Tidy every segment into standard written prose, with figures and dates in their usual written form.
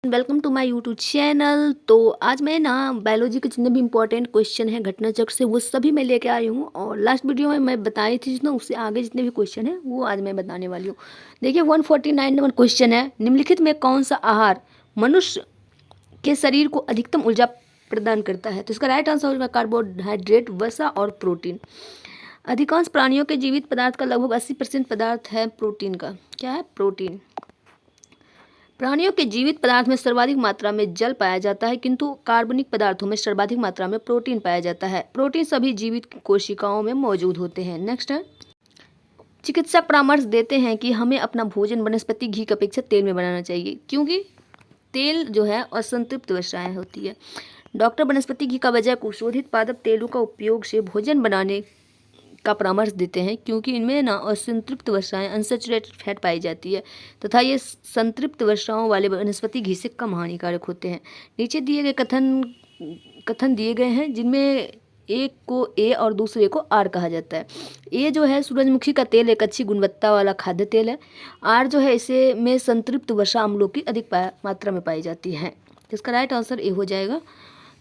Welcome to my YouTube channel. तो आज मैं ना बायोलॉजी के जितने भी इंपॉर्टेंट क्वेश्चन हैं घटना चक्र से वो सभी मैं लेके आई हूँ। और लास्ट वीडियो में मैं बताई थी जितना उससे आगे जितने भी क्वेश्चन हैं वो आज मैं बताने वाली हूँ। देखिए 149 नंबर क्वेश्चन है, निम्नलिखित में कौन सा आहार मनुष्य के शरीर को अधिकतम ऊर्जा प्रदान करता है? तो इसका राइट आंसर होगा कार्बोहाइड्रेट, वसा और प्रोटीन। अधिकांश प्राणियों के जीवित पदार्थ का लगभग 80% पदार्थ है प्रोटीन का। क्या है? प्रोटीन। प्राणियों के जीवित पदार्थ में सर्वाधिक मात्रा में जल पाया जाता है, किंतु कार्बनिक पदार्थों में सर्वाधिक मात्रा में प्रोटीन पाया जाता है। प्रोटीन सभी जीवित कोशिकाओं में मौजूद होते हैं। नेक्स्ट है, चिकित्सक परामर्श देते हैं कि हमें अपना भोजन वनस्पति घी की अपेक्षा तेल में बनाना चाहिए, क्योंकि तेल जो है असंतृप्त वसाएं होती है। डॉक्टर वनस्पति घी का बजाय कुशोधित पादप तेलों का उपयोग से भोजन बनाने का परामर्श देते हैं, क्योंकि इनमें ना असंतृप्त वसाएं अनसैचुरेटेड फैट पाई जाती है तथा ये संतृप्त वसाओं वाले वनस्पति घी से कम हानिकारक होते हैं। नीचे दिए गए कथन दिए गए हैं, जिनमें एक को ए और दूसरे को आर कहा जाता है। ए जो है सूरजमुखी का तेल एक अच्छी गुणवत्ता वाला खाद्य तेल है। आर जो है इसे में संतृप्त वसा अम्लों की अधिक मात्रा में पाई जाती है। इसका राइट आंसर ए हो जाएगा।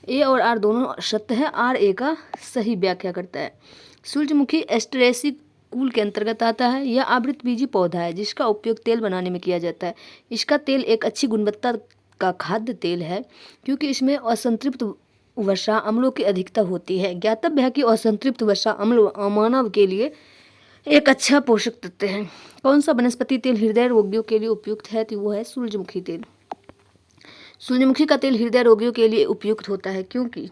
ए और आर दोनों सत्य है, आर ए का सही व्याख्या करता है। सूरजमुखी एस्टेरेसी कुल के अंतर्गत आता है। यह आवृतबीजी पौधा है जिसका उपयोग तेल बनाने में किया जाता है। इसका तेल एक अच्छी गुणवत्ता का खाद्य तेल है, क्योंकि इसमें असंतृप्त वसा अम्लों की अधिकता होती है। ज्ञातव्य है कि असंतृप्त वसा अम्ल मानव के लिए एक अच्छा पोषक तत्व है। कौन सा वनस्पति तेल हृदय रोगियों के लिए उपयुक्त है? तो वो है सूरजमुखी तेल। सूरजमुखी का तेल हृदय रोगियों के लिए उपयुक्त होता है, क्योंकि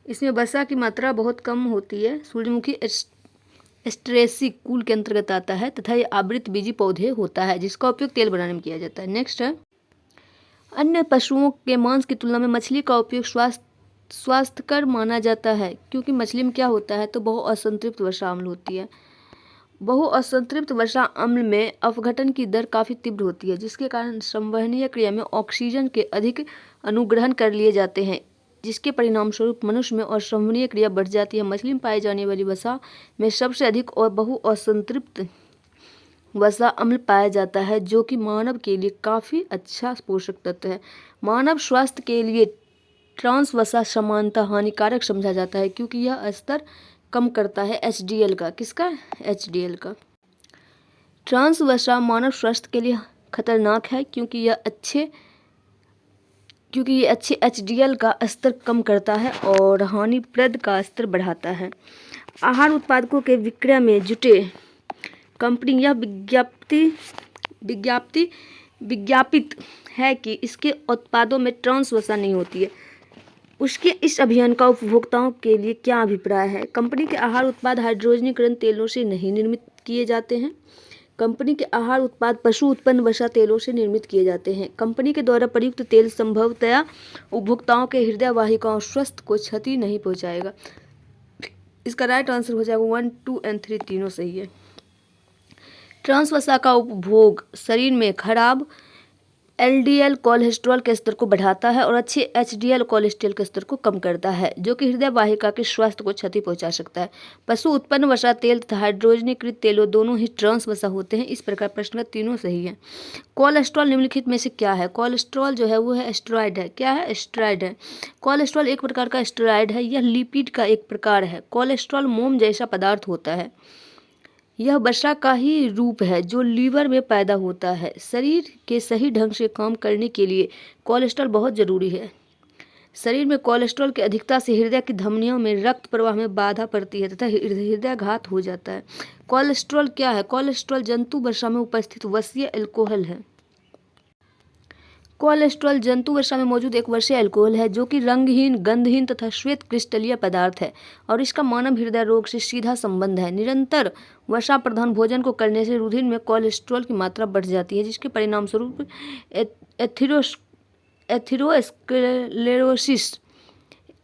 इसमें वसा की मात्रा बहुत कम होती है। सूरजमुखी एस्टेरेसी कुल के अंतर्गत आता है तथा यह आवृतबीजी पौधे होता है जिसका उपयोग तेल बनाने में किया जाता है। नेक्स्ट है, अन्य पशुओं के मांस की तुलना में मछली का उपयोग स्वास्थ्यकर माना जाता है, क्योंकि मछली में क्या होता है तो बहुअसंतृप्त वसा अम्ल होती है। बहुअसंतृप्त वसा अम्ल में अपघटन की दर काफ़ी तीव्र होती है, जिसके कारण संवहनीय क्रिया में ऑक्सीजन के अधिक अनुग्रहण कर लिए जाते हैं, जिसके परिणाम स्वरूप मनुष्य में असंवहनीय क्रिया बढ़ जाती है। मछली में पाई जाने वाली वसा में सबसे अधिक और बहुअसंतृप्त वसा अम्ल पाया जाता है, जो कि मानव के लिए काफ़ी अच्छा पोषक तत्व है। मानव स्वास्थ्य के लिए ट्रांस वसा समानता हानिकारक समझा जाता है, क्योंकि यह स्तर कम करता है एचडीएल का। किसका? एचडीएल का। ट्रांस वसा मानव स्वास्थ्य के लिए खतरनाक है, क्योंकि ये अच्छे एचडीएल का स्तर कम करता है और हानिप्रद का स्तर बढ़ाता है। आहार उत्पादकों के विक्रय में जुटे कंपनी यह विज्ञापित है कि इसके उत्पादों में ट्रांस वसा नहीं होती है। उसके इस अभियान का उपभोक्ताओं के लिए क्या अभिप्राय है? कंपनी के आहार उत्पाद हाइड्रोजनीकरण तेलों से नहीं निर्मित किए जाते हैं। कंपनी के आहार उत्पाद पशु उत्पन्न वसा तेलों से निर्मित किए जाते हैं। कंपनी के द्वारा प्रयुक्त तेल संभवतया उपभोक्ताओं के हृदय वाहिकाओं और स्वास्थ्य को क्षति नहीं पहुंचाएगा। इसका राइट आंसर हो जाएगा 1, 2 और 3 तीनों सही है। ट्रांस वसा का उपभोग शरीर में खराब एलडीएल कोलेस्ट्रॉल के स्तर को बढ़ाता है और अच्छे एचडीएल कोलेस्ट्रॉल के स्तर को कम करता है, जो कि हृदय वाहिका के स्वास्थ्य को क्षति पहुंचा सकता है। पशु उत्पन्न वसा तेल तथा हाइड्रोजनीकृत तेलों दोनों ही ट्रांस वसा होते हैं। इस प्रकार प्रश्न तीनों सही है। कोलेस्ट्रॉल निम्नलिखित में से क्या है? कोलेस्ट्रॉल जो है वो है स्टेरॉइड है। क्या है? स्टेरॉइड है। कोलेस्ट्रॉल एक प्रकार का स्टेरॉइड है। यह लिपिड का एक प्रकार है। कोलेस्ट्रॉल मोम जैसा पदार्थ होता है। यह वसा का ही रूप है जो लीवर में पैदा होता है। शरीर के सही ढंग से काम करने के लिए कोलेस्ट्रॉल बहुत ज़रूरी है। शरीर में कोलेस्ट्रॉल की अधिकता से हृदय की धमनियों में रक्त प्रवाह में बाधा पड़ती है तथा हृदयाघात हो जाता है। कोलेस्ट्रॉल क्या है? कोलेस्ट्रॉल जंतु वसा में उपस्थित वसीय अल्कोहल है। कोलेस्ट्रॉल जंतु वसा में मौजूद एक वसीय अल्कोहल है, जो कि रंगहीन, गंधहीन तथा श्वेत क्रिस्टलीय पदार्थ है और इसका मानव हृदय रोग से सीधा संबंध है। निरंतर वसा प्रधान भोजन को करने से रुधिर में कोलेस्ट्रॉल की मात्रा बढ़ जाती है, जिसके परिणाम स्वरूप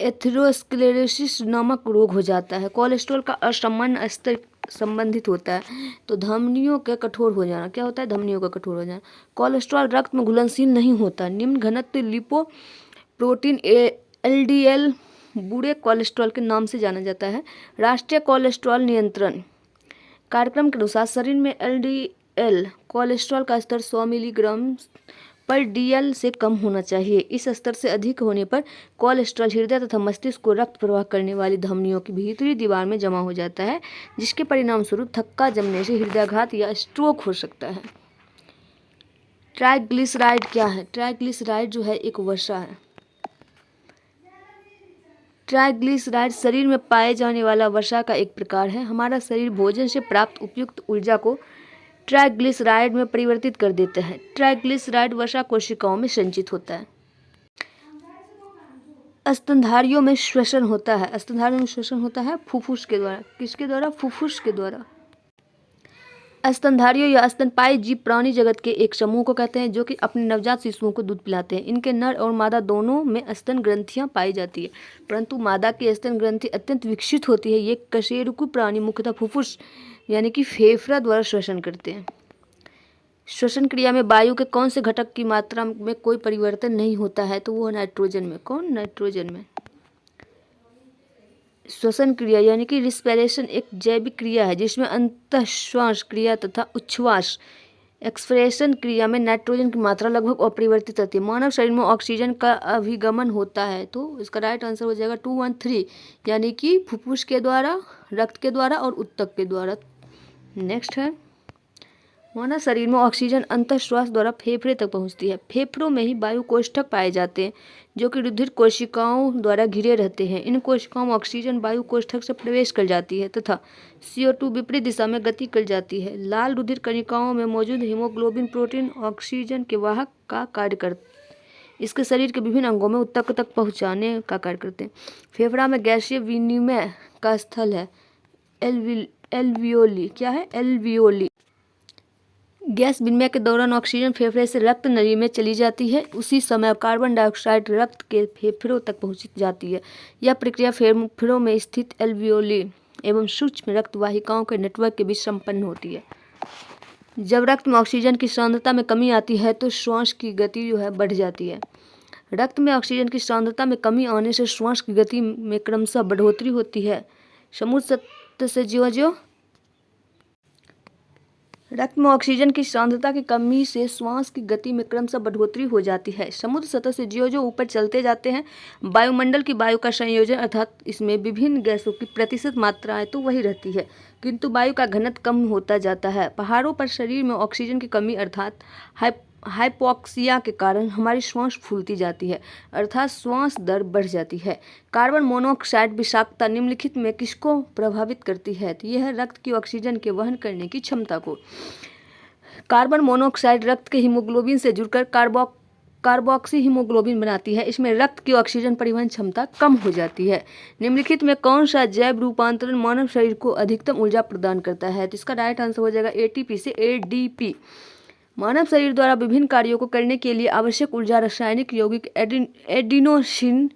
एथेरोस्क्लेरोसिस नामक रोग हो जाता है। कोलेस्ट्रॉल का असामान्य स्तर संबंधित होता है तो धमनियों के कठोर हो जाना। क्या होता है? धमनियों का कठोर हो जाना। कोलेस्ट्रॉल रक्त में घुलनशील नहीं होता। निम्न घनत्व लिपोप्रोटीन एलडीएल बुरे कोलेस्ट्रॉल के नाम से जाना जाता है। राष्ट्रीय कोलेस्ट्रॉल नियंत्रण कार्यक्रम के अनुसार शरीर में एलडीएल कोलेस्ट्रॉल का स्तर 100 मिलीग्राम पर DL से कम होना चाहिए। इस स्तर से अधिक होने पर कोलेस्ट्रॉल हृदय तथा मस्तिष्क को रक्त प्रवाह करने वाली धमनियों की भीतरी दीवार में जमा हो जाता है, जिसके परिणाम स्वरूप थक्का जमने से हृदयाघात या स्ट्रोक हो सकता है। ट्राइग्लिसराइड क्या है? ट्राइग्लिसराइड जो है एक वसा है। ट्राइग्लिसराइड शरीर में पाए जाने वाला वसा का एक प्रकार है। हमारा शरीर भोजन से प्राप्त उपयुक्त ऊर्जा को ट्राइग्लिसराइड में परिवर्तित कर देते हैं। ट्राइग्लिसराइड वसा कोशिकाओं में संचित होता है। स्तनधारियों में श्वसन होता है। स्तनधारियों में श्वसन होता है फुफ्फुस के द्वारा। किसके द्वारा? फुफ्फुस के द्वारा। स्तनधारियों या स्तनपायी जीव प्राणी जगत के एक समूह को कहते हैं जो कि अपने नवजात शिशुओं को दूध पिलाते हैं। इनके नर और मादा दोनों में स्तन ग्रंथियां पाई जाती है, परंतु मादा की स्तन ग्रंथि अत्यंत विकसित होती है। ये कशेरुकी प्राणी मुख्यतः फुफ्फुस यानी कि फेफड़ा द्वारा श्वसन करते हैं। श्वसन क्रिया में वायु के कौन से घटक की मात्रा में कोई परिवर्तन नहीं होता है? तो वो नाइट्रोजन में। कौन? नाइट्रोजन में। श्वसन क्रिया यानी कि रिस्पिरेशन एक जैविक क्रिया है जिसमें अंतःश्वास क्रिया तथा उच्छ्वास एक्सप्रेशन क्रिया में नाइट्रोजन की मात्रा लगभग अपरिवर्तित रहती है। मानव शरीर में ऑक्सीजन का अभिगमन होता है, तो इसका राइट आंसर हो जाएगा 213 यानी कि फुफ्फुस के द्वारा, रक्त के द्वारा और उत्तक के द्वारा। नेक्स्ट है, मानव शरीर में ऑक्सीजन अंतःश्वास द्वारा फेफड़े तक पहुंचती है। फेफड़ों में ही वायु कोष्ठक पाए जाते हैं जो कि रुधिर कोशिकाओं द्वारा घिरे रहते हैं। इन कोशिकाओं में ऑक्सीजन वायु कोष्ठक से प्रवेश कर जाती है तथा CO2 विपरीत दिशा में गति कर जाती है। लाल रुधिर कणिकाओं में मौजूद हीमोग्लोबिन प्रोटीन ऑक्सीजन के वाहक का कार्य करते, इसके शरीर के विभिन्न अंगों में उत्तक तक पहुँचाने का कार्य करते हैं। फेफड़ा में गैसीय विनिमय का स्थल है एल्वियोली। क्या है? एल्वियोली। गैस विनिमय के दौरान ऑक्सीजन फेफड़े से रक्त नली में चली जाती है। उसी समय कार्बन डाइऑक्साइड रक्त के फेफड़ों तक पहुंच जाती है। यह प्रक्रिया फेफड़ों में स्थित एल्वियोली एवं सूक्ष्म रक्त वाहिकाओं के नेटवर्क के बीच संपन्न होती है। जब रक्त में ऑक्सीजन की सांद्रता में कमी आती है तो श्वास की गति जो है बढ़ जाती है। रक्त में ऑक्सीजन की सांद्रता में कमी आने से श्वास की गति में क्रमशः बढ़ोतरी होती है। समुद्र सतह से ज्यों-ज्यों रक्त में ऑक्सीजन की सांद्रता की कमी से श्वास की गति में क्रमशः बढ़ोतरी हो जाती है। समुद्र सतह से ज्यों-ज्यों ऊपर चलते जाते हैं, वायुमंडल की वायु का संयोजन अर्थात इसमें विभिन्न गैसों की प्रतिशत मात्राएं तो वही रहती है, किंतु वायु का घनत्व कम होता जाता है। पहाड़ों पर शरीर में ऑक्सीजन की कमी अर्थात हाइपोक्सिया के कारण हमारी श्वास फूलती जाती है, अर्थात श्वास दर बढ़ जाती है। कार्बन मोनोऑक्साइड विषाक्तता निम्नलिखित में किसको प्रभावित करती है? तो यह है रक्त की ऑक्सीजन के वहन करने की क्षमता को। कार्बन मोनोऑक्साइड रक्त के हीमोग्लोबिन से जुड़कर कार्बोक्सी हीमोग्लोबिन बनाती है। इसमें रक्त की ऑक्सीजन परिवहन क्षमता कम हो जाती है। निम्नलिखित में कौन सा जैव रूपांतरण मानव शरीर को अधिकतम ऊर्जा प्रदान करता है? तो इसका राइट आंसर हो जाएगा ATP से ADP। मानव शरीर द्वारा विभिन्न कार्यों को करने के लिए आवश्यक ऊर्जा रासायनिक यौगिक एडिनोसिन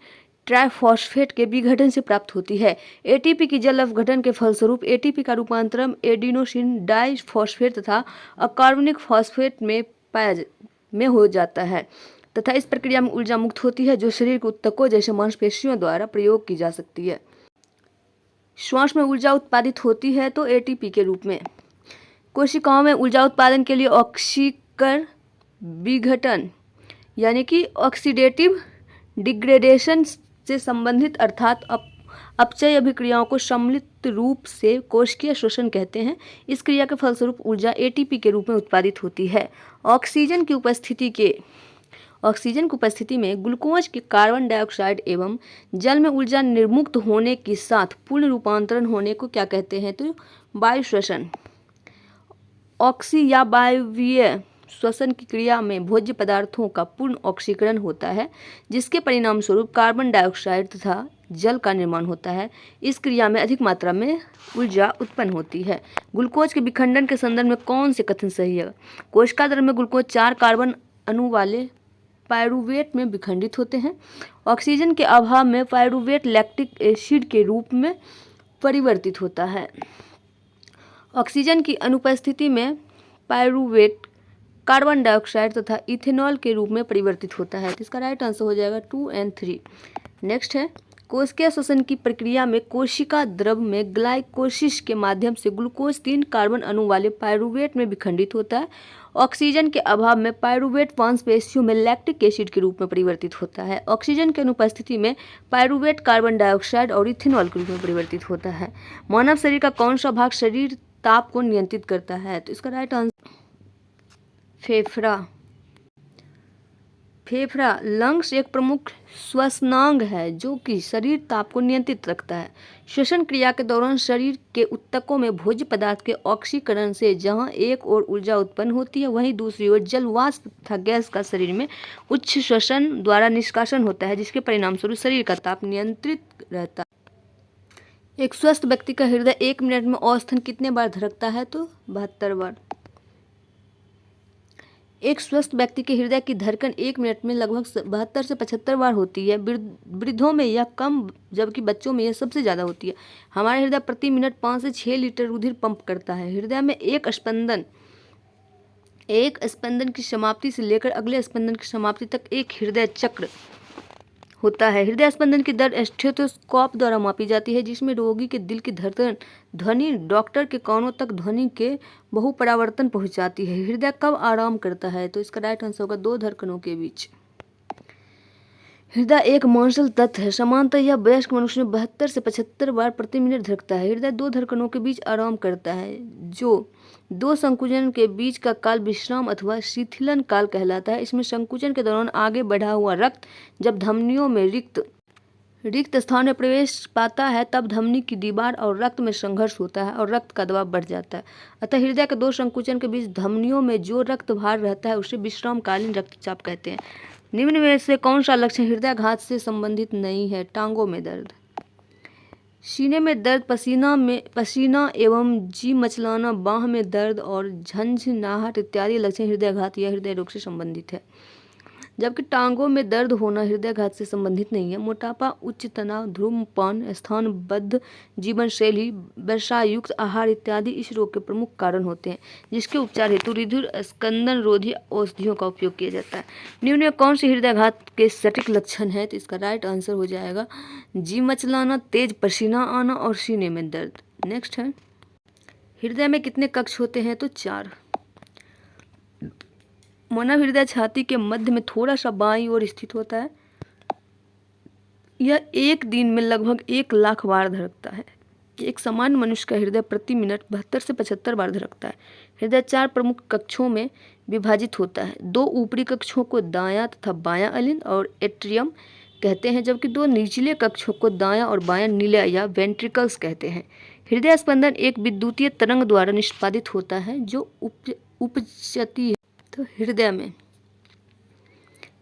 ट्राइफॉस्फेट के विघटन से प्राप्त होती है। ATP की जल अपघटन के फलस्वरूप ATP का रूपांतरण एडिनोसिन डाइफॉस्फेट तथा अकार्बनिक फॉस्फेट में हो जाता है तथा इस प्रक्रिया में ऊर्जा मुक्त होती है जो शरीर के उत्तकों जैसे मांसपेशियों द्वारा प्रयोग की जा सकती है। श्वास में ऊर्जा उत्पादित होती है तो ATP के रूप में। कोशिकाओं में ऊर्जा उत्पादन के लिए ऑक्सीकर विघटन यानी कि ऑक्सीडेटिव डिग्रेडेशन से संबंधित अर्थात अपचय अभिक्रियाओं को सम्मिलित रूप से कोशिकीय श्वसन कहते हैं। इस क्रिया के फलस्वरूप ऊर्जा ATP के रूप में उत्पादित होती है। ऑक्सीजन की उपस्थिति में ग्लूकोज के कार्बन डाइऑक्साइड एवं जल में ऊर्जा निर्मुक्त होने के साथ पूर्ण रूपांतरण होने को क्या कहते हैं? तो वायु श्वसन। ऑक्सी या वायवीय श्वसन की क्रिया में भोज्य पदार्थों का पूर्ण ऑक्सीकरण होता है जिसके परिणाम स्वरूप कार्बन डाइऑक्साइड तथा जल का निर्माण होता है। इस क्रिया में अधिक मात्रा में ऊर्जा उत्पन्न होती है। ग्लूकोज के विखंडन के संदर्भ में कौन से कथन सही है? कोशिका द्रव्य में ग्लूकोज 4 कार्बन अणु वाले पायरुवेट में विखंडित होते हैं। ऑक्सीजन के अभाव में पायरुवेट लैक्टिक एसिड के रूप में परिवर्तित होता है। ऑक्सीजन की अनुपस्थिति में पायरुवेट कार्बन डाइऑक्साइड तथा इथेनॉल के रूप में परिवर्तित होता है। तो इसका राइट आंसर हो जाएगा 2 और 3। नेक्स्ट है, कोशिकीय श्वसन की प्रक्रिया में कोशिका द्रव में ग्लाइकोलिसिस के माध्यम से ग्लूकोज 3 कार्बन अणु वाले पायरूवेट में विखंडित होता है। ऑक्सीजन के अभाव में पायरूवेट मांसपेशियों में लैक्टिक एसिड के रूप में परिवर्तित होता है। ऑक्सीजन की अनुपस्थिति में पायरूवेट कार्बन डाइऑक्साइड और इथेनॉल के रूप में परिवर्तित होता है। मानव शरीर का कौन सा भाग शरीर ताप को नियंत्रित करता है? तो इसका राइट आंसर फेफड़ा। फेफड़ा लंग्स एक प्रमुख श्वसनांग है जो कि शरीर ताप को नियंत्रित रखता है। श्वसन क्रिया के दौरान शरीर के ऊतकों में भोज्य पदार्थ के ऑक्सीकरण से जहां एक ओर ऊर्जा उत्पन्न होती है, वहीं दूसरी ओर जल वाष्प तथा गैस का शरीर में उच्च श्वसन द्वारा निष्कासन होता है, जिसके परिणामस्वरूप शरीर का ताप नियंत्रित रहता है। एक स्वस्थ व्यक्ति का हृदय 1 मिनट में औसतन कितने बार धड़कता है? तो 72 बार। एक स्वस्थ व्यक्ति के हृदय की धड़कन 1 मिनट में लगभग 72 से 75 बार होती है। वृद्धों में यह कम, जबकि बच्चों में यह सबसे ज़्यादा होती है। हमारा हृदय प्रति मिनट 5 से 6 लीटर रुधिर पंप करता है। हृदय में एक स्पंदन की समाप्ति से लेकर अगले स्पंदन की समाप्ति तक एक हृदय चक्र होता है। हृदय स्पंदन की दर स्टेथोस्कोप द्वारा मापी जाती है, जिसमें रोगी के दिल की धड़कन ध्वनि डॉक्टर के कानों तक ध्वनि के बहुपरावर्तन पहुंचाती है। हृदय कब आराम करता है? तो इसका राइट आंसर होगा 2 धड़कनों के बीच। हृदय एक मांसल तत्व है। सामान्यतः यह वयस्क मनुष्य में 72 से 75 बार प्रति मिनट धड़कता है। हृदय 2 धड़कनों के बीच आराम करता है, जो 2 संकुचन के बीच का काल विश्राम अथवा शिथिलन काल कहलाता है। इसमें संकुचन के दौरान आगे बढ़ा हुआ रक्त जब धमनियों में रिक्त स्थान में प्रवेश पाता है, तब धमनी की दीवार और रक्त में संघर्ष होता है और रक्त का दबाव बढ़ जाता है। अतः हृदय के 2 संकुचन के बीच धमनियों में जो रक्त भार रहता है उसे विश्रामकालीन रक्तचाप कहते हैं। निम्न में से कौन सा लक्षण हृदयाघात से संबंधित नहीं है? टांगों में दर्द, सीने में दर्द, पसीना एवं जी मचलाना, बाह में दर्द और झंझनाहट इत्यादि लक्षण हृदयाघात या हृदय रोग से संबंधित है, जबकि टांगों में दर्द होना हृदयाघात से संबंधित नहीं है। मोटापा, उच्च तनाव, धूम्रपान, स्थानबद्ध जीवन शैली, वसायुक्त आहार इत्यादि इस रोग के प्रमुख कारण होते हैं, जिसके उपचार हेतु रुधिर स्कंदन रोधी औषधियों का उपयोग किया जाता है। निम्न में कौन सी हृदयाघात के सटीक लक्षण है? तो इसका राइट आंसर हो जाएगा जी मचलाना, तेज पसीना आना और सीने में दर्द। नेक्स्ट है, हृदय में कितने कक्ष होते हैं? तो 4। मानव हृदय छाती के मध्य में थोड़ा सा बाईं ओर स्थित होता है। यह एक दिन में लगभग 1 लाख बार धड़कता है। एक सामान्य मनुष्य का हृदय प्रति मिनट 72 से 75 बार धड़कता है। हृदय 4 प्रमुख कक्षों में विभाजित होता है। 2 ऊपरी कक्षों को दायां तथा बायां अलिंद और एट्रियम कहते हैं, जबकि 2 निचले कक्षों को दायां और बायां नीला या वेंट्रिकल्स कहते हैं। हृदय स्पंदन एक विद्युतीय तरंग द्वारा निष्पादित होता है जो उपजती है। तो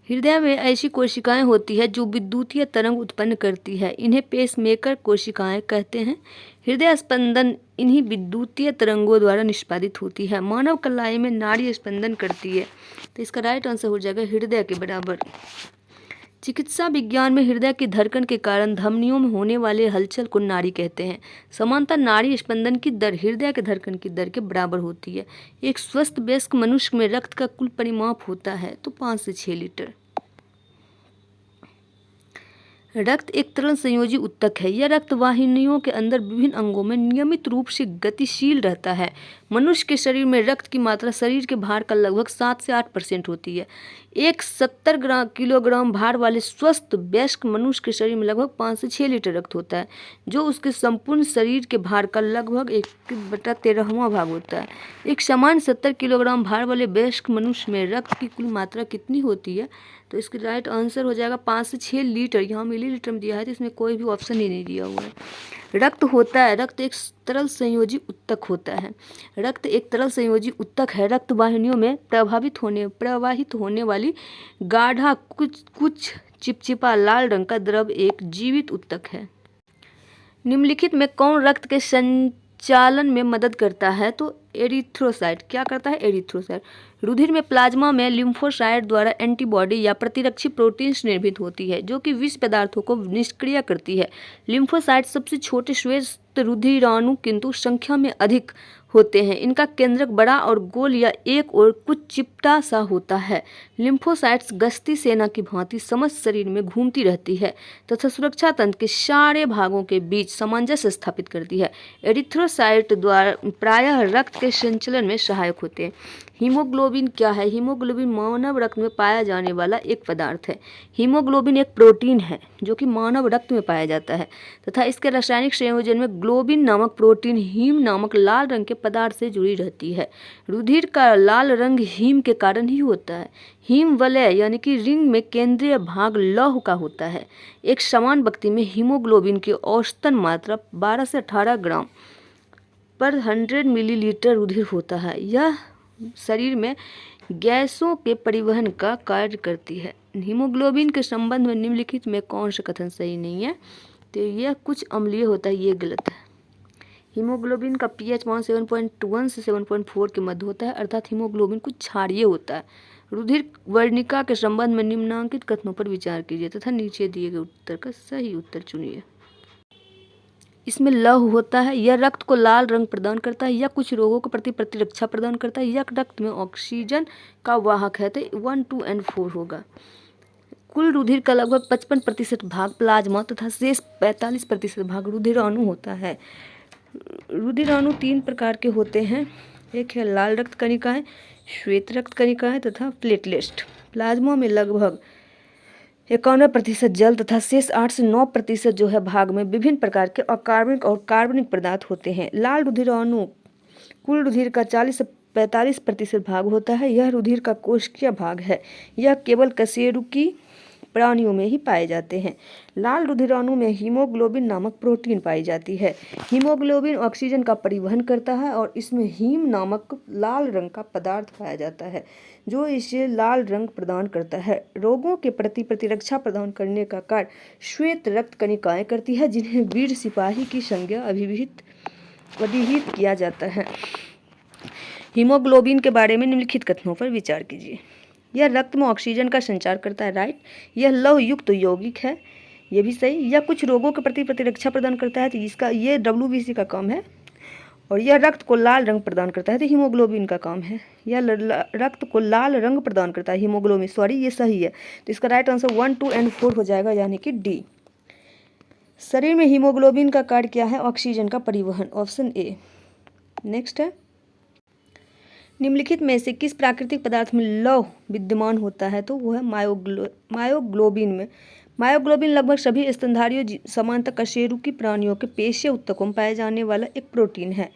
हृदय में ऐसी कोशिकाएं होती है जो विद्युतीय तरंग उत्पन्न करती है। इन्हें पेसमेकर कोशिकाएं कहते हैं। हृदय स्पंदन इन्हीं विद्युतीय तरंगों द्वारा निष्पादित होती है। मानव कलाई में नाड़ी स्पंदन करती है, तो इसका राइट आंसर हो जाएगा हृदय के बराबर। चिकित्सा विज्ञान में हृदय की धड़कन के कारण धमनियों में होने वाले हलचल को नाड़ी कहते हैं। समानतः नाड़ी स्पंदन की दर हृदय के धड़कन की दर के बराबर होती है। एक स्वस्थ वयस्क मनुष्य में रक्त का कुल परिमाप होता है तो 5 से 6 लीटर। रक्त एक तरल संयोजी ऊतक है। यह रक्त वाहिनियों के अंदर विभिन्न अंगों में नियमित रूप से गतिशील रहता है। मनुष्य के शरीर में रक्त की मात्रा शरीर के भार का लगभग 7 से 8% होती है। एक 70 किलोग्राम भार वाले स्वस्थ वयस्क मनुष्य के शरीर में लगभग 5 से 6 लीटर रक्त होता है, जो उसके संपूर्ण शरीर के भार का लगभग 1/13वां भाग होता है। एक सामान्य 70 किलोग्राम भार वाले वयस्क मनुष्य में रक्त की कुल मात्रा कितनी होती है? तो इसका राइट आंसर हो जाएगा 5 से 6 लीटर। यहाँ मिलीलीटर में दिया है, तो इसमें कोई भी ऑप्शन ही नहीं दिया हुआ है। रक्त होता है, रक्त एक तरल संयोजी ऊतक होता है। रक्त एक तरल संयोजी ऊतक है। रक्त वाहिनियों में प्रवाहित होने वाली गाढ़ा कुछ चिपचिपा लाल रंग का द्रव एक जीवित ऊतक है। निम्नलिखित में कौन रक्त के संचालन में मदद करता है? तो एरिथ्रोसाइट। क्या करता है? एरिथ्रोसाइट। रुधिर में प्लाज्मा में लिम्फोसाइट द्वारा एंटीबॉडी या प्रतिरक्षी प्रोटीन्स निर्मित होती है, जो कि विष पदार्थों को निष्क्रिय करती है। लिम्फोसाइट सबसे छोटे श्वेत रुधिराणु किंतु संख्या में अधिक होते हैं। इनका केंद्रक बड़ा और गोल या एक और कुछ चिपटा सा होता है। लिम्फोसाइट्स गश्ती सेना की भांति समस्त शरीर में घूमती रहती है तथा सुरक्षा तंत्र के सारे भागों के बीच सामंजस्य स्थापित करती है। एरिथ्रोसाइट द्वारा प्रायः रक्त के संचलन में सहायक होते हैं। हीमोग्लोबिन क्या है? हीमोग्लोबिन मानव रक्त में पाया जाने वाला एक पदार्थ है। हीमोग्लोबिन एक प्रोटीन है जो कि मानव रक्त में पाया जाता है तथा इसके रासायनिक संयोजन में ग्लोबिन नामक प्रोटीन हीम नामक लाल रंग के पदार्थ से जुड़ी रहती है। रुधिर का लाल रंग हीम के कारण ही होता है। हीम वलय यानी कि रिंग में केंद्रीय भाग लौह का होता है। एक समान व्यक्ति में हीमोग्लोबिन की औसतन मात्रा 12 से 18 ग्राम पर 100 मिलीलीटर रुधिर होता है। यह शरीर में गैसों के परिवहन का कार्य करती है। हीमोग्लोबिन के संबंध में निम्नलिखित में कौन सा कथन सही नहीं है? तो यह कुछ अम्लीय होता है, ये गलत है। हीमोग्लोबिन का पीएच मान 7.1 से 7.4 के मध्य होता है, अर्थात हीमोग्लोबिन कुछ क्षारीय होता है। रुधिर वर्णिका के संबंध में निम्नांकित कथनों पर विचार कीजिए तथा नीचे दिए गए उत्तर का सही उत्तर चुनिए। इसमें लौह होता है, यह रक्त को लाल रंग प्रदान करता है, यह कुछ रोगों के प्रति प्रतिरक्षा प्रदान करता है, यह रक्त में ऑक्सीजन का वाहक है। तो 1, 2 और 4 होगा। कुल रुधिर का लगभग 55% भाग प्लाज्मा तथा शेष 45% भाग रुधिराणु होता है। रुधिराणु 3 प्रकार के होते हैं, एक है लाल रक्त कणिकाएं, श्वेत रक्त कणिकाएं तथा प्लेटलेट। प्लाज्मा में लगभग 51% जल तथा शेष 8 से 9% जो है भाग में विभिन्न प्रकार के अकार्बनिक और कार्बनिक पदार्थ होते हैं। लाल रुधिराणु कुल रुधिर का 40 से 45% भाग होता है। यह रुधिर का कोशिकीय भाग है। यह केवल कशेरुकी प्राणियों में ही पाए जाते हैं। लाल रुधिराणु में हीमोग्लोबिन नामक प्रोटीन पाई जाती है। हीमोग्लोबिन ऑक्सीजन का परिवहन करता है और इसमें हीम नामक लाल रंग का पदार्थ पाया जाता है जो इसे लाल रंग प्रदान करता है। रोगों के प्रति प्रतिरक्षा प्रदान करने का कार्य श्वेत रक्त कणिकाएं करती है जिन्हें वीर सिपाही की संज्ञा अधिहित किया जाता है। हीमोग्लोबिन के बारे में निम्नलिखित कथनों पर विचार कीजिए। यह रक्त में ऑक्सीजन का संचार करता है, राइट। यह लौह युक्त यौगिक है, ये भी सही। यह कुछ रोगों के प्रति प्रतिरक्षा प्रदान करता है, तो इसका ये WBC का काम है। और यह रक्त को लाल रंग प्रदान करता है, तो हीमोग्लोबिन का काम है। यह रक्त को लाल रंग प्रदान करता है, हीमोग्लोबिन, सॉरी ये सही है। तो इसका राइट आंसर 1, 2 और 4 हो जाएगा, यानी कि डी। शरीर में हीमोग्लोबिन का कार्य क्या है? ऑक्सीजन का परिवहन, ऑप्शन ए। नेक्स्ट है, निम्नलिखित में से किस प्राकृतिक पदार्थ में लौह विद्यमान होता है? तो वो है मायोग्लोबिन में। मायोग्लोबिन लगभग सभी स्तनधारियों समानतः कशेरुकी प्राणियों के पेशीय ऊतकों में पाए जाने वाला एक प्रोटीन है।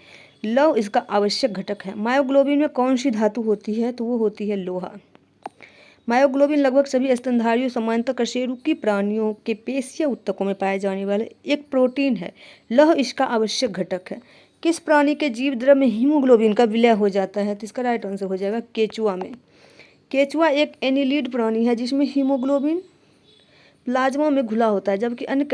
लौह इसका आवश्यक घटक है। मायोग्लोबिन में कौन सी धातु होती है? तो वो होती है लोहा। मायोग्लोबिन लगभग सभी स्तनधारियों समानतः कशेरुकी प्राणियों के पेशीय ऊतकों में पाए जाने वाला एक प्रोटीन है। लौह इसका आवश्यक घटक है। किस प्राणी के जीव द्रव में हीमोग्लोबिन का विलय हो जाता है? तो इसका राइट आंसर हो जाएगा केचुआ में। केचुआ एक एनिलिड प्राणी है जिसमें हीमोग्लोबिन प्लाज्मा में घुला होता है, जबकि अन्य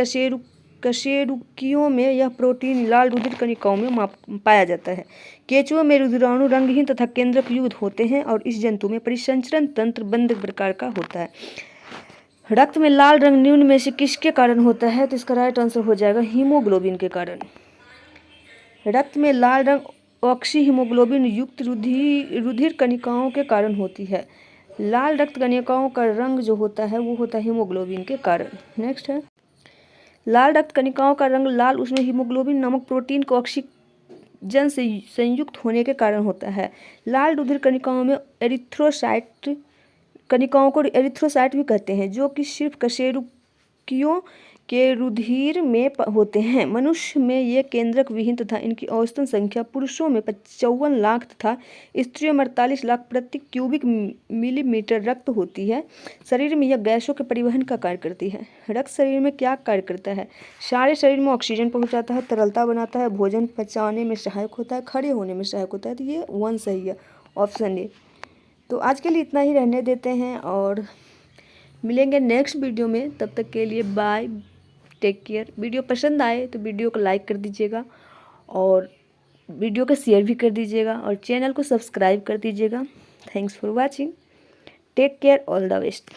कशेरुकियों में यह प्रोटीन लाल रुधिर कणिकाओं में पाया जाता है। केचुआ में रुधिराणु रंगहीन तथा केंद्रक युक्त होते हैं और इस जंतु में परिसंचरण तंत्र बंद प्रकार का होता है। रक्त में लाल रंग निम्न में से किसके कारण होता है? तो इसका राइट आंसर हो जाएगा हीमोग्लोबिन के कारण। रक्त में लाल रंग ऑक्सी हीमोग्लोबिन युक्त रुधिर कणिकाओं के कारण होती है। लाल रक्त कणिकाओं का रंग जो होता है वो होता है हीमोग्लोबिन के कारण। नेक्स्ट है, लाल रक्त कणिकाओं का रंग लाल उसमें हीमोग्लोबिन नामक प्रोटीन को ऑक्सीजन से संयुक्त होने के कारण होता है। लाल रुधिर कणिकाओं में एरिथ्रोसाइट कणिकाओं को एरिथ्रोसाइट भी कहते हैं, जो कि सिर्फ कशेरुकियों के रुधिर में होते हैं। मनुष्य में ये केंद्रक विहीन तथा इनकी औसतन संख्या पुरुषों में 55 लाख तथा स्त्रियों में 48 लाख प्रति क्यूबिक मिलीमीटर रक्त होती है। शरीर में यह गैसों के परिवहन का कार्य करती है। रक्त शरीर में क्या कार्य करता है? सारे शरीर में ऑक्सीजन पहुंचाता है, तरलता बनाता है, भोजन पचाने में सहायक होता है, खड़े होने में सहायक होता है। तो ये 1 सही है, ऑप्शन ए। तो आज के लिए इतना ही रहने देते हैं और मिलेंगे नेक्स्ट वीडियो में। तब तक के लिए बाय, टेक केयर। वीडियो पसंद आए तो वीडियो को लाइक कर दीजिएगा और वीडियो को शेयर भी कर दीजिएगा और चैनल को सब्सक्राइब कर दीजिएगा। Thanks for watching, take care, all the best.